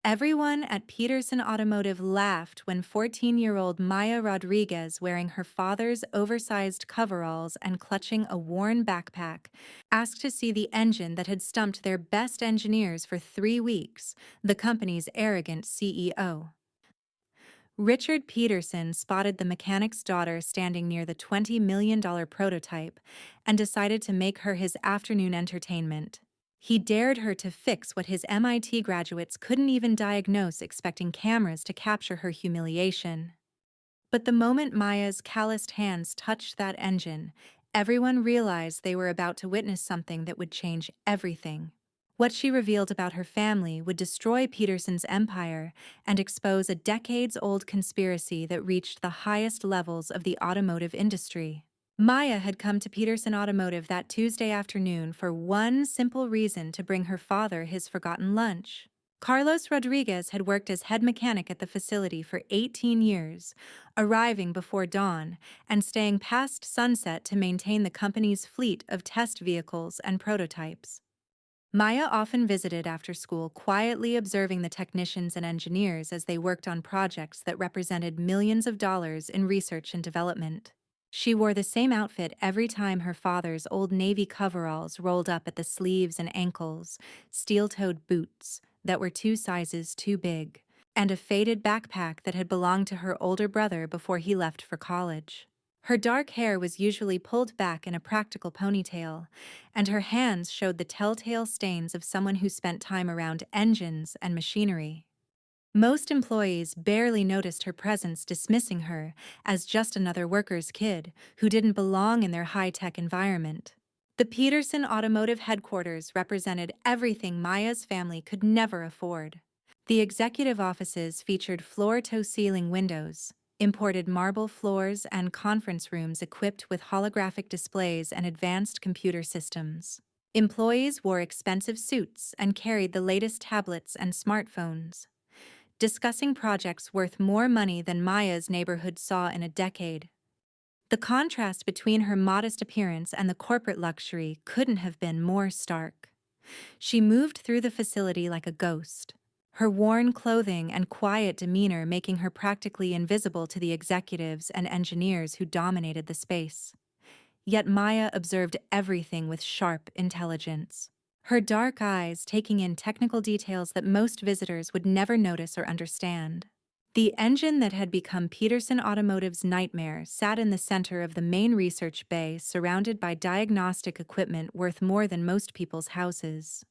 Everyone at Peterson Automotive laughed when 14-year-old Maya Rodriguez, wearing her father's oversized coveralls and clutching a worn backpack, asked to see the engine that had stumped their best engineers for 3 weeks, the company's arrogant CEO. Richard Peterson spotted the mechanic's daughter standing near the $20 million prototype and decided to make her his afternoon entertainment. He dared her to fix what his MIT graduates couldn't even diagnose, expecting cameras to capture her humiliation. But the moment Maya's calloused hands touched that engine, everyone realized they were about to witness something that would change everything. What she revealed about her family would destroy Peterson's empire and expose a decades-old conspiracy that reached the highest levels of the automotive industry. Maya had come to Peterson Automotive that Tuesday afternoon for one simple reason: to bring her father his forgotten lunch. Carlos Rodriguez had worked as head mechanic at the facility for 18 years, arriving before dawn and staying past sunset to maintain the company's fleet of test vehicles and prototypes. Maya often visited after school, quietly observing the technicians and engineers as they worked on projects that represented millions of dollars in research and development. She wore the same outfit every time: her father's old navy coveralls rolled up at the sleeves and ankles, steel-toed boots that were 2 sizes too big, and a faded backpack that had belonged to her older brother before he left for college. Her dark hair was usually pulled back in a practical ponytail, and her hands showed the telltale stains of someone who spent time around engines and machinery. Most employees barely noticed her presence, dismissing her as just another worker's kid who didn't belong in their high-tech environment. The Peterson Automotive headquarters represented everything Maya's family could never afford. The executive offices featured floor-to-ceiling windows, imported marble floors, and conference rooms equipped with holographic displays and advanced computer systems. Employees wore expensive suits and carried the latest tablets and smartphones, discussing projects worth more money than Maya's neighborhood saw in a decade. The contrast between her modest appearance and the corporate luxury couldn't have been more stark. She moved through the facility like a ghost, her worn clothing and quiet demeanor making her practically invisible to the executives and engineers who dominated the space. Yet Maya observed everything with sharp intelligence, her dark eyes taking in technical details that most visitors would never notice or understand. The engine that had become Peterson Automotive's nightmare sat in the center of the main research bay, surrounded by diagnostic equipment worth more than most people's houses.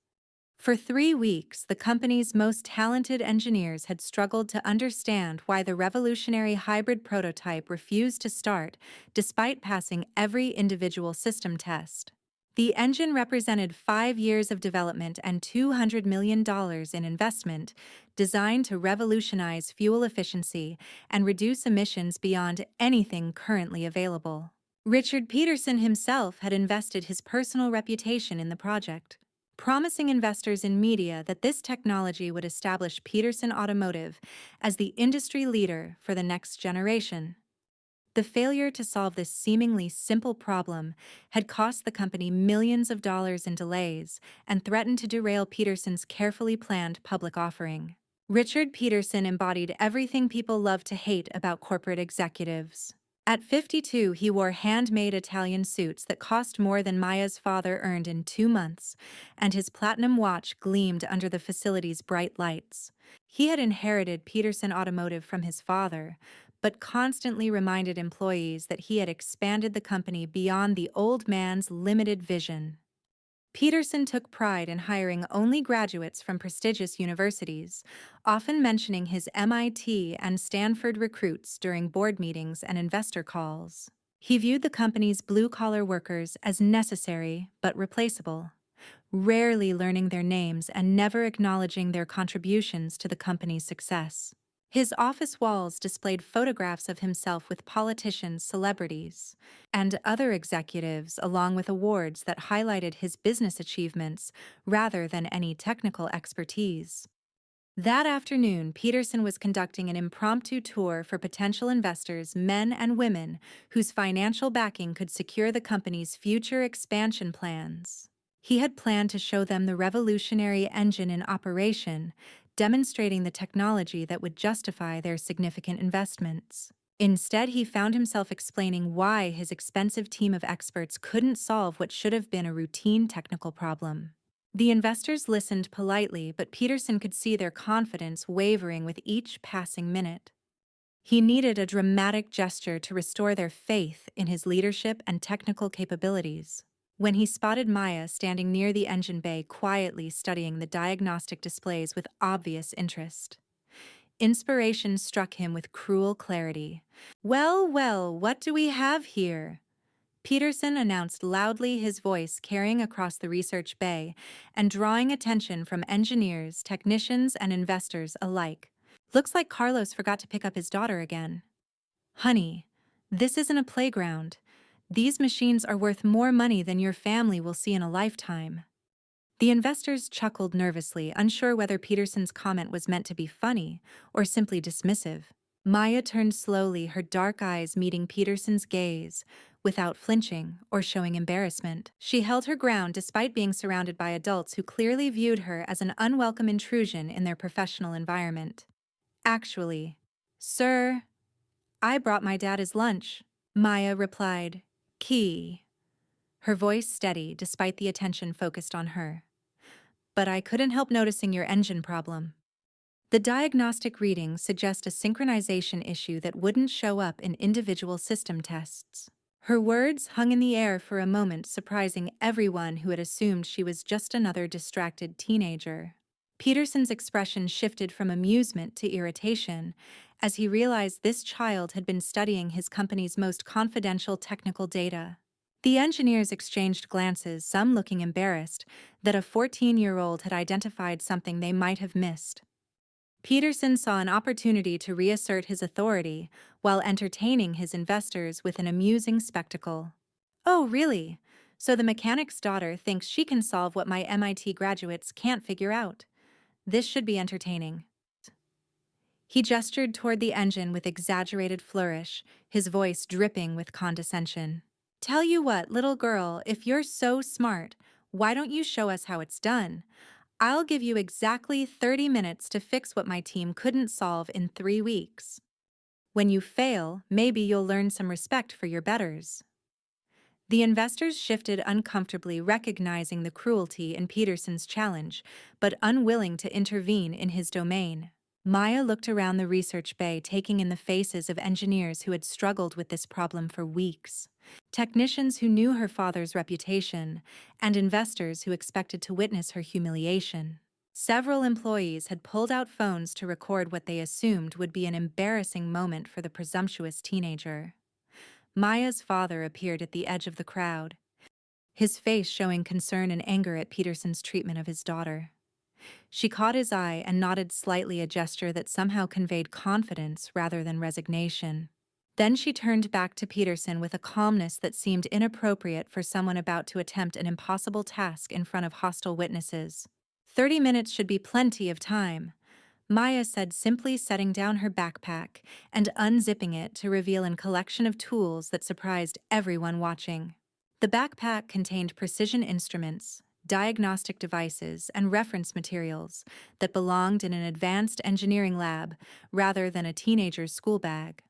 For 3 weeks, the company's most talented engineers had struggled to understand why the revolutionary hybrid prototype refused to start, despite passing every individual system test. The engine represented 5 years of development and $200 million in investment, designed to revolutionize fuel efficiency and reduce emissions beyond anything currently available. Richard Peterson himself had invested his personal reputation in the project, promising investors in media that this technology would establish Peterson Automotive as the industry leader for the next generation. The failure to solve this seemingly simple problem had cost the company millions of dollars in delays and threatened to derail Peterson's carefully planned public offering. Richard Peterson embodied everything people love to hate about corporate executives. At 52, he wore handmade Italian suits that cost more than Maya's father earned in 2 months, and his platinum watch gleamed under the facility's bright lights. He had inherited Peterson Automotive from his father, but constantly reminded employees that he had expanded the company beyond the old man's limited vision. Peterson took pride in hiring only graduates from prestigious universities, often mentioning his MIT and Stanford recruits during board meetings and investor calls. He viewed the company's blue-collar workers as necessary but replaceable, rarely learning their names and never acknowledging their contributions to the company's success. His office walls displayed photographs of himself with politicians, celebrities, and other executives, along with awards that highlighted his business achievements rather than any technical expertise. That afternoon, Peterson was conducting an impromptu tour for potential investors, men and women whose financial backing could secure the company's future expansion plans. He had planned to show them the revolutionary engine in operation, demonstrating the technology that would justify their significant investments. Instead, he found himself explaining why his expensive team of experts couldn't solve what should have been a routine technical problem. The investors listened politely, but Peterson could see their confidence wavering with each passing minute. He needed a dramatic gesture to restore their faith in his leadership and technical capabilities. When he spotted Maya standing near the engine bay quietly studying the diagnostic displays with obvious interest, inspiration struck him with cruel clarity. "Well, well, what do we have here?" Peterson announced loudly, his voice carrying across the research bay and drawing attention from engineers, technicians, and investors alike. "Looks like Carlos forgot to pick up his daughter again." "Honey, this isn't a playground. These machines are worth more money than your family will see in a lifetime." The investors chuckled nervously, unsure whether Peterson's comment was meant to be funny or simply dismissive. Maya turned slowly, her dark eyes meeting Peterson's gaze, without flinching or showing embarrassment. She held her ground despite being surrounded by adults who clearly viewed her as an unwelcome intrusion in their professional environment. "Actually, sir, I brought my dad his lunch," Maya replied. "Key." Her voice steady despite the attention focused on her. "But I couldn't help noticing your engine problem." The diagnostic readings suggest a synchronization issue that wouldn't show up in individual system tests. Her words hung in the air for a moment, surprising everyone who had assumed she was just another distracted teenager. Peterson's expression shifted from amusement to irritation as he realized this child had been studying his company's most confidential technical data. The engineers exchanged glances, some looking embarrassed that a 14-year-old had identified something they might have missed. Peterson saw an opportunity to reassert his authority while entertaining his investors with an amusing spectacle. "Oh, really? So the mechanic's daughter thinks she can solve what my MIT graduates can't figure out. This should be entertaining." He gestured toward the engine with exaggerated flourish, his voice dripping with condescension. "Tell you what, little girl, if you're so smart, why don't you show us how it's done? I'll give you exactly 30 minutes to fix what my team couldn't solve in 3 weeks. When you fail, maybe you'll learn some respect for your betters." The investors shifted uncomfortably, recognizing the cruelty in Peterson's challenge, but unwilling to intervene in his domain. Maya looked around the research bay, taking in the faces of engineers who had struggled with this problem for weeks, technicians who knew her father's reputation, and investors who expected to witness her humiliation. Several employees had pulled out phones to record what they assumed would be an embarrassing moment for the presumptuous teenager. Maya's father appeared at the edge of the crowd, his face showing concern and anger at Peterson's treatment of his daughter. She caught his eye and nodded slightly, a gesture that somehow conveyed confidence rather than resignation. Then she turned back to Peterson with a calmness that seemed inappropriate for someone about to attempt an impossible task in front of hostile witnesses. 30 minutes should be plenty of time," Maya said, simply setting down her backpack and unzipping it to reveal a collection of tools that surprised everyone watching. The backpack contained precision instruments, diagnostic devices, and reference materials that belonged in an advanced engineering lab rather than a teenager's school bag.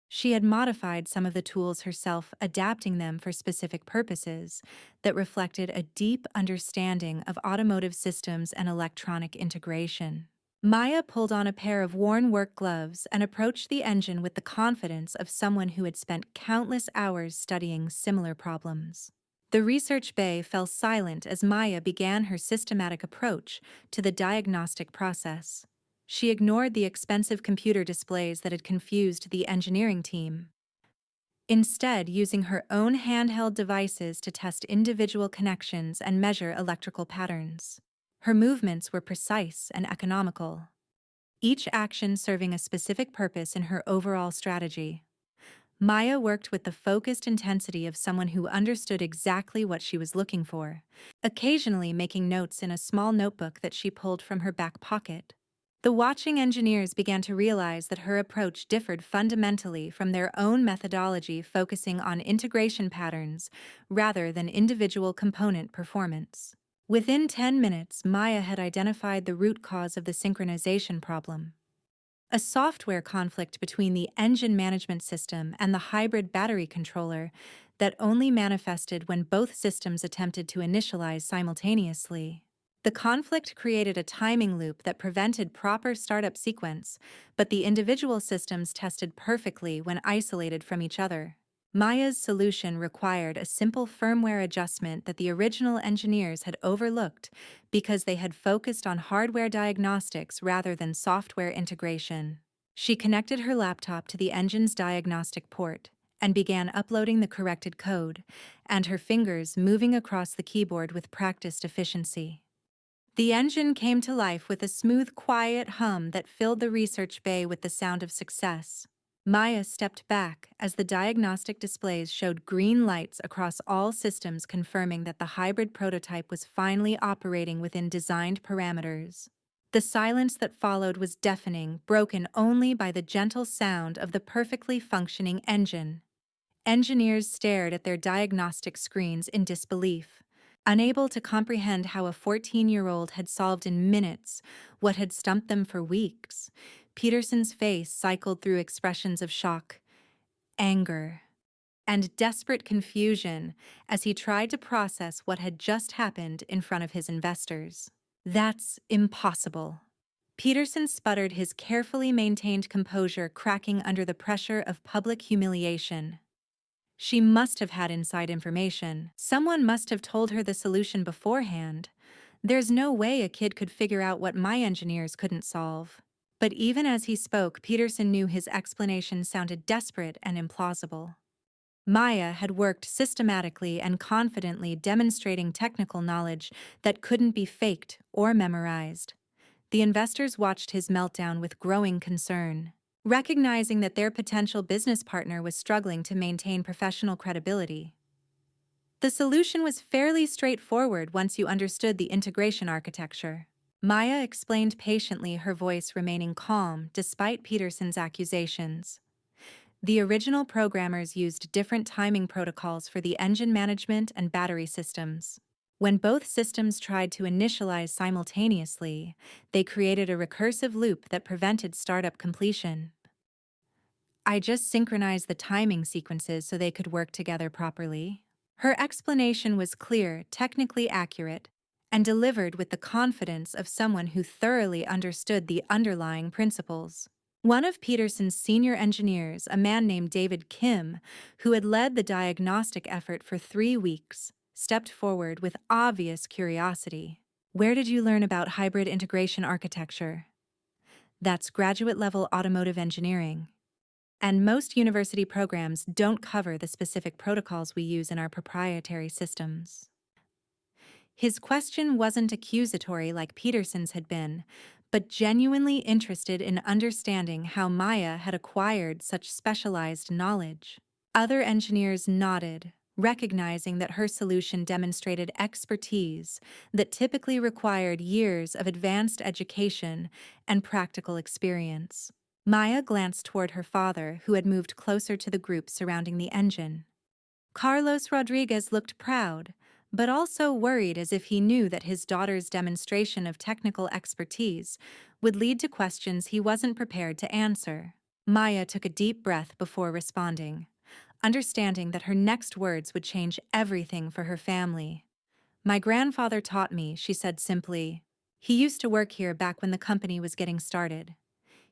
She had modified some of the tools herself, adapting them for specific purposes that reflected a deep understanding of automotive systems and electronic integration. Maya pulled on a pair of worn work gloves and approached the engine with the confidence of someone who had spent countless hours studying similar problems. The research bay fell silent as Maya began her systematic approach to the diagnostic process. She ignored the expensive computer displays that had confused the engineering team, instead using her own handheld devices to test individual connections and measure electrical patterns. Her movements were precise and economical, each action serving a specific purpose in her overall strategy. Maya worked with the focused intensity of someone who understood exactly what she was looking for, occasionally making notes in a small notebook that she pulled from her back pocket. The watching engineers began to realize that her approach differed fundamentally from their own methodology, focusing on integration patterns rather than individual component performance. Within 10 minutes, Maya had identified the root cause of the synchronization problem. A software conflict between the engine management system and the hybrid battery controller that only manifested when both systems attempted to initialize simultaneously. The conflict created a timing loop that prevented proper startup sequence, but the individual systems tested perfectly when isolated from each other. Maya's solution required a simple firmware adjustment that the original engineers had overlooked because they had focused on hardware diagnostics rather than software integration. She connected her laptop to the engine's diagnostic port and began uploading the corrected code, and her fingers moving across the keyboard with practiced efficiency. The engine came to life with a smooth, quiet hum that filled the research bay with the sound of success. Maya stepped back as the diagnostic displays showed green lights across all systems, confirming that the hybrid prototype was finally operating within designed parameters. The silence that followed was deafening, broken only by the gentle sound of the perfectly functioning engine. Engineers stared at their diagnostic screens in disbelief, unable to comprehend how a 14-year-old had solved in minutes what had stumped them for weeks. Peterson's face cycled through expressions of shock, anger, and desperate confusion as he tried to process what had just happened in front of his investors. "That's impossible." Peterson sputtered, his carefully maintained composure cracking under the pressure of public humiliation. She must have had inside information. Someone must have told her the solution beforehand. There's no way a kid could figure out what my engineers couldn't solve. But even as he spoke, Peterson knew his explanation sounded desperate and implausible. Maya had worked systematically and confidently, demonstrating technical knowledge that couldn't be faked or memorized. The investors watched his meltdown with growing concern, recognizing that their potential business partner was struggling to maintain professional credibility. The solution was fairly straightforward once you understood the integration architecture. Maya explained patiently, her voice remaining calm despite Peterson's accusations. The original programmers used different timing protocols for the engine management and battery systems. When both systems tried to initialize simultaneously, they created a recursive loop that prevented startup completion. "I just synchronized the timing sequences so they could work together properly." Her explanation was clear, technically accurate, and delivered with the confidence of someone who thoroughly understood the underlying principles. One of Peterson's senior engineers, a man named David Kim, who had led the diagnostic effort for 3 weeks, stepped forward with obvious curiosity. "Where did you learn about hybrid integration architecture?" "That's graduate-level automotive engineering. And most university programs don't cover the specific protocols we use in our proprietary systems." His question wasn't accusatory like Peterson's had been, but genuinely interested in understanding how Maya had acquired such specialized knowledge. Other engineers nodded, recognizing that her solution demonstrated expertise that typically required years of advanced education and practical experience. Maya glanced toward her father, who had moved closer to the group surrounding the engine. Carlos Rodriguez looked proud, but also worried, as if he knew that his daughter's demonstration of technical expertise would lead to questions he wasn't prepared to answer. Maya took a deep breath before responding, understanding that her next words would change everything for her family. "My grandfather taught me," she said simply. "He used to work here back when the company was getting started.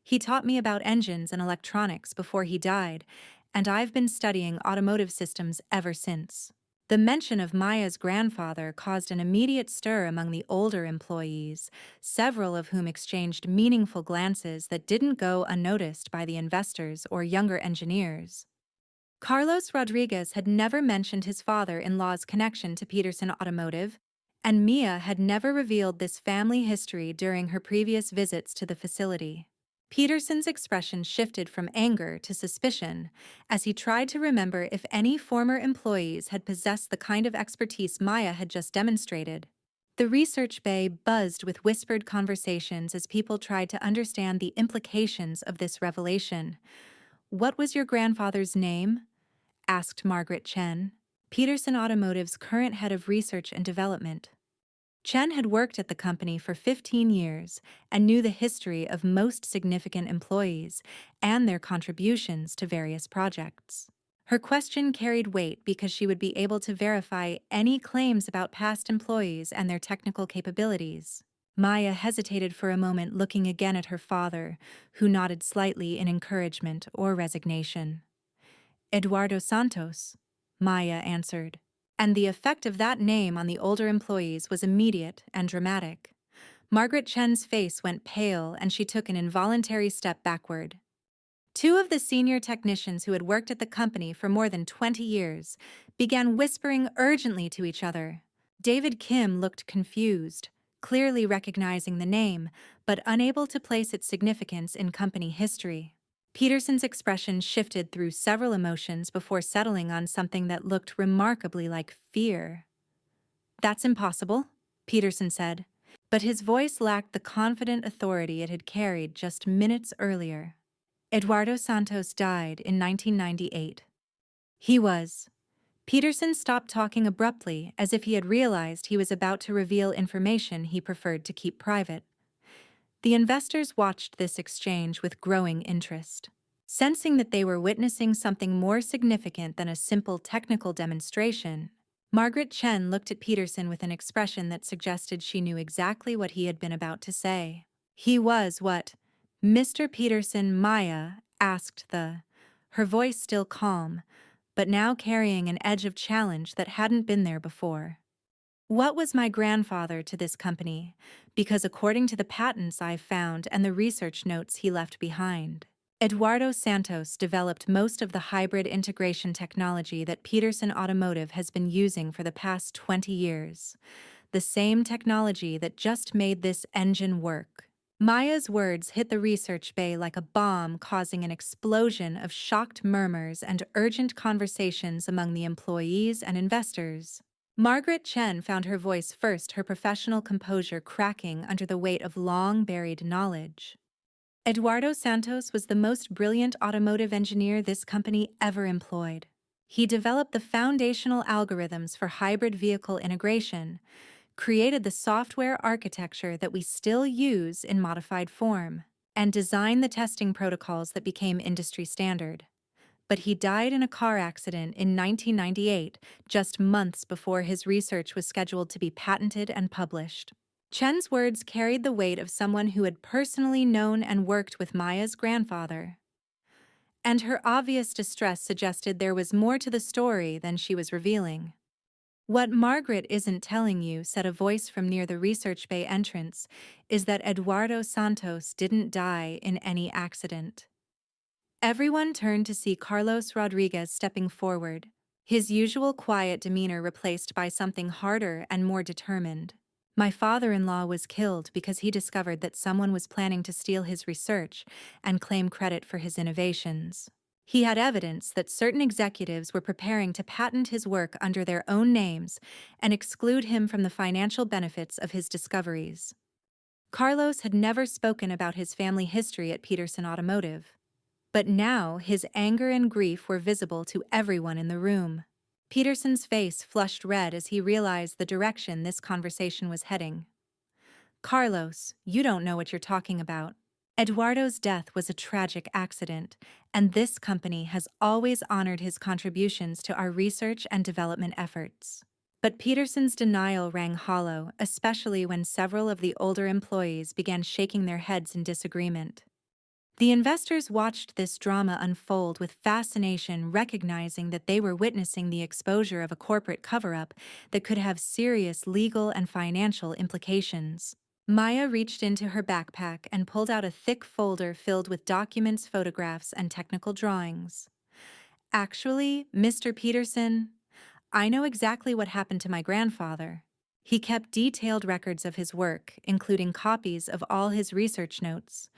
He taught me about engines and electronics before he died, and I've been studying automotive systems ever since." The mention of Maya's grandfather caused an immediate stir among the older employees, several of whom exchanged meaningful glances that didn't go unnoticed by the investors or younger engineers. Carlos Rodriguez had never mentioned his father-in-law's connection to Peterson Automotive, and Mia had never revealed this family history during her previous visits to the facility. Peterson's expression shifted from anger to suspicion as he tried to remember if any former employees had possessed the kind of expertise Maya had just demonstrated. The research bay buzzed with whispered conversations as people tried to understand the implications of this revelation. "What was your grandfather's name?" asked Margaret Chen, Peterson Automotive's current head of research and development. Chen had worked at the company for 15 years and knew the history of most significant employees and their contributions to various projects. Her question carried weight because she would be able to verify any claims about past employees and their technical capabilities. Maya hesitated for a moment, looking again at her father, who nodded slightly in encouragement or resignation. Eduardo Santos, Maya answered. And the effect of that name on the older employees was immediate and dramatic. Margaret Chen's face went pale and she took an involuntary step backward. Two of the senior technicians who had worked at the company for more than 20 years began whispering urgently to each other. David Kim looked confused, clearly recognizing the name, but unable to place its significance in company history. Peterson's expression shifted through several emotions before settling on something that looked remarkably like fear. "That's impossible," Peterson said, but his voice lacked the confident authority it had carried just minutes earlier. Eduardo Santos died in 1998. He was. Peterson stopped talking abruptly, as if he had realized he was about to reveal information he preferred to keep private. The investors watched this exchange with growing interest. Sensing that they were witnessing something more significant than a simple technical demonstration, Margaret Chen looked at Peterson with an expression that suggested she knew exactly what he had been about to say. "He was what Mr. Peterson?" Maya asked her voice still calm, but now carrying an edge of challenge that hadn't been there before. "What was my grandfather to this company? Because according to the patents I've found and the research notes he left behind, Eduardo Santos developed most of the hybrid integration technology that Peterson Automotive has been using for the past 20 years. The same technology that just made this engine work." Maya's words hit the research bay like a bomb, causing an explosion of shocked murmurs and urgent conversations among the employees and investors. Margaret Chen found her voice first, her professional composure cracking under the weight of long-buried knowledge. Eduardo Santos was the most brilliant automotive engineer this company ever employed. He developed the foundational algorithms for hybrid vehicle integration, created the software architecture that we still use in modified form, and designed the testing protocols that became industry standard. But he died in a car accident in 1998, just months before his research was scheduled to be patented and published. Chen's words carried the weight of someone who had personally known and worked with Maya's grandfather. And her obvious distress suggested there was more to the story than she was revealing. "What Margaret isn't telling you," said a voice from near the research bay entrance, "is that Eduardo Santos didn't die in any accident." Everyone turned to see Carlos Rodriguez stepping forward, his usual quiet demeanor replaced by something harder and more determined. "My father-in-law was killed because he discovered that someone was planning to steal his research and claim credit for his innovations. He had evidence that certain executives were preparing to patent his work under their own names and exclude him from the financial benefits of his discoveries." Carlos had never spoken about his family history at Peterson Automotive, but now his anger and grief were visible to everyone in the room. Peterson's face flushed red as he realized the direction this conversation was heading. "Carlos, you don't know what you're talking about. Eduardo's death was a tragic accident, and this company has always honored his contributions to our research and development efforts." But Peterson's denial rang hollow, especially when several of the older employees began shaking their heads in disagreement. The investors watched this drama unfold with fascination, recognizing that they were witnessing the exposure of a corporate cover-up that could have serious legal and financial implications. Maya reached into her backpack and pulled out a thick folder filled with documents, photographs, and technical drawings. "Actually, Mr. Peterson, I know exactly what happened to my grandfather. He kept detailed records of his work, including copies of all his research notes,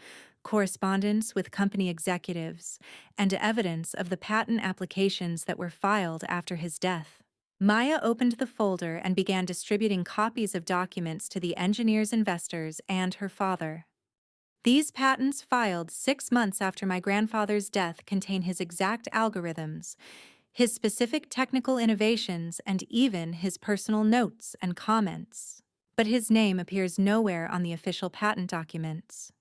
correspondence with company executives, and evidence of the patent applications that were filed after his death." Maya opened the folder and began distributing copies of documents to the engineer's investors and her father. "These patents filed 6 months after my grandfather's death contain his exact algorithms, his specific technical innovations, and even his personal notes and comments." but his name appears nowhere on the official patent documents.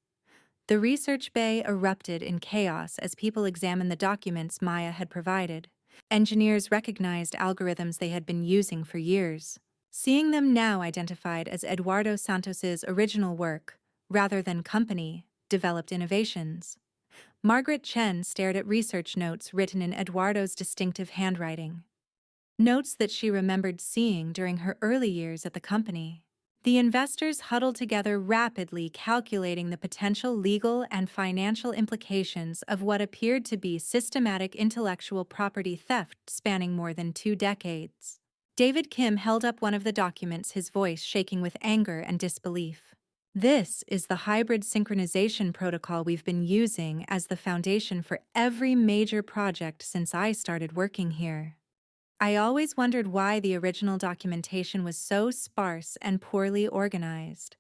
The research bay erupted in chaos as people examined the documents Maya had provided. Engineers recognized algorithms they had been using for years, seeing them now identified as Eduardo Santos's original work, rather than company-developed innovations. Margaret Chen stared at research notes written in Eduardo's distinctive handwriting. Notes that she remembered seeing during her early years at the company. The investors huddled together rapidly, calculating the potential legal and financial implications of what appeared to be systematic intellectual property theft spanning more than 2 decades. David Kim held up one of the documents, his voice shaking with anger and disbelief. This is the hybrid synchronization protocol we've been using as the foundation for every major project since I started working here. I always wondered why the original documentation was so sparse and poorly organized.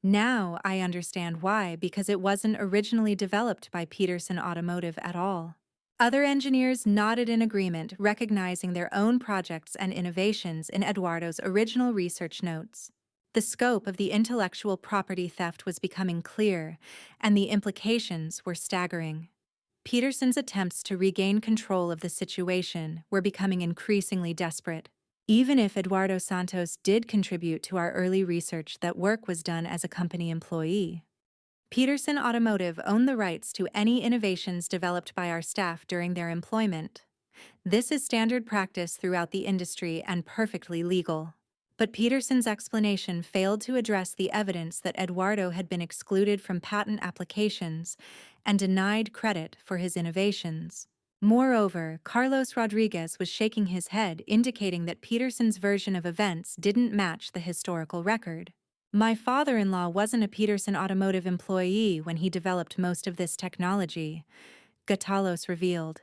Now I understand why, because it wasn't originally developed by Peterson Automotive at all. Other engineers nodded in agreement, recognizing their own projects and innovations in Eduardo's original research notes. The scope of the intellectual property theft was becoming clear, and the implications were staggering. Peterson's attempts to regain control of the situation were becoming increasingly desperate. Even if Eduardo Santos did contribute to our early research, that work was done as a company employee. Peterson Automotive owned the rights to any innovations developed by our staff during their employment. This is standard practice throughout the industry and perfectly legal. But Peterson's explanation failed to address the evidence that Eduardo had been excluded from patent applications and denied credit for his innovations. Moreover, Carlos Rodriguez was shaking his head, indicating that Peterson's version of events didn't match the historical record. My father-in-law wasn't a Peterson Automotive employee when he developed most of this technology, Gatalos revealed,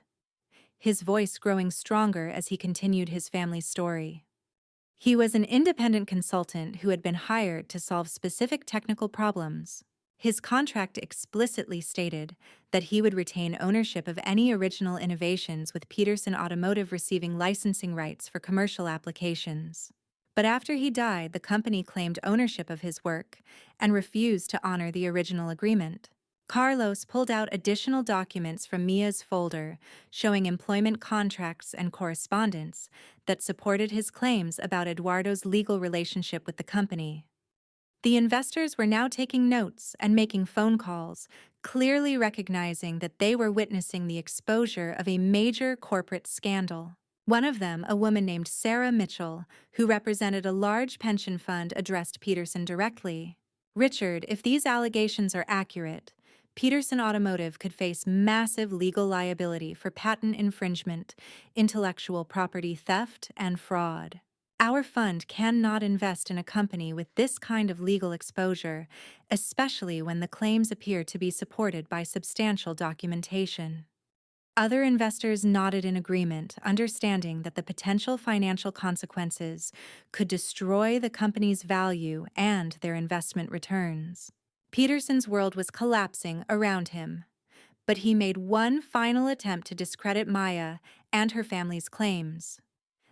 his voice growing stronger as he continued his family's story. He was an independent consultant who had been hired to solve specific technical problems. His contract explicitly stated that he would retain ownership of any original innovations, with Peterson Automotive receiving licensing rights for commercial applications. But after he died, the company claimed ownership of his work and refused to honor the original agreement. Carlos pulled out additional documents from Mia's folder, showing employment contracts and correspondence that supported his claims about Eduardo's legal relationship with the company. The investors were now taking notes and making phone calls, clearly recognizing that they were witnessing the exposure of a major corporate scandal. One of them, a woman named Sarah Mitchell, who represented a large pension fund, addressed Peterson directly. "Richard, if these allegations are accurate, Peterson Automotive could face massive legal liability for patent infringement, intellectual property theft, and fraud. Our fund cannot invest in a company with this kind of legal exposure, especially when the claims appear to be supported by substantial documentation." Other investors nodded in agreement, understanding that the potential financial consequences could destroy the company's value and their investment returns. Peterson's world was collapsing around him, but he made one final attempt to discredit Maya and her family's claims.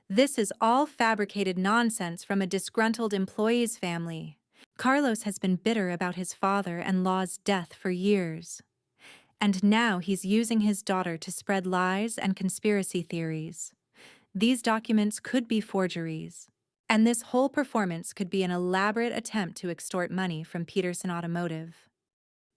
"This is all fabricated nonsense from a disgruntled employee's family. Carlos has been bitter about his father-in-law's death for years. And now he's using his daughter to spread lies and conspiracy theories. These documents could be forgeries. And this whole performance could be an elaborate attempt to extort money from Peterson Automotive."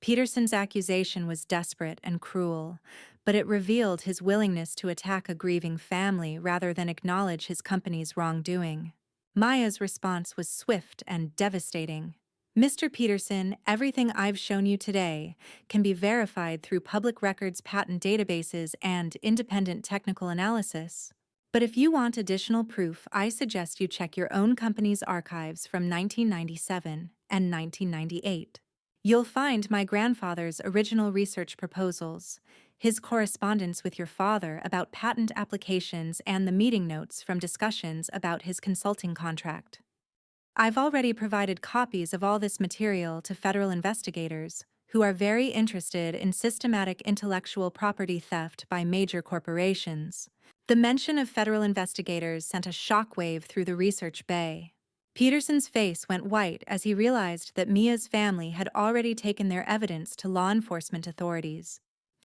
Peterson's accusation was desperate and cruel, but it revealed his willingness to attack a grieving family rather than acknowledge his company's wrongdoing. Maya's response was swift and devastating. "Mr. Peterson, everything I've shown you today can be verified through public records, patent databases, and independent technical analysis. But if you want additional proof, I suggest you check your own company's archives from 1997 and 1998. You'll find my grandfather's original research proposals, his correspondence with your father about patent applications, and the meeting notes from discussions about his consulting contract. I've already provided copies of all this material to federal investigators who are very interested in systematic intellectual property theft by major corporations." The mention of federal investigators sent a shockwave through the research bay. Peterson's face went white as he realized that Mia's family had already taken their evidence to law enforcement authorities.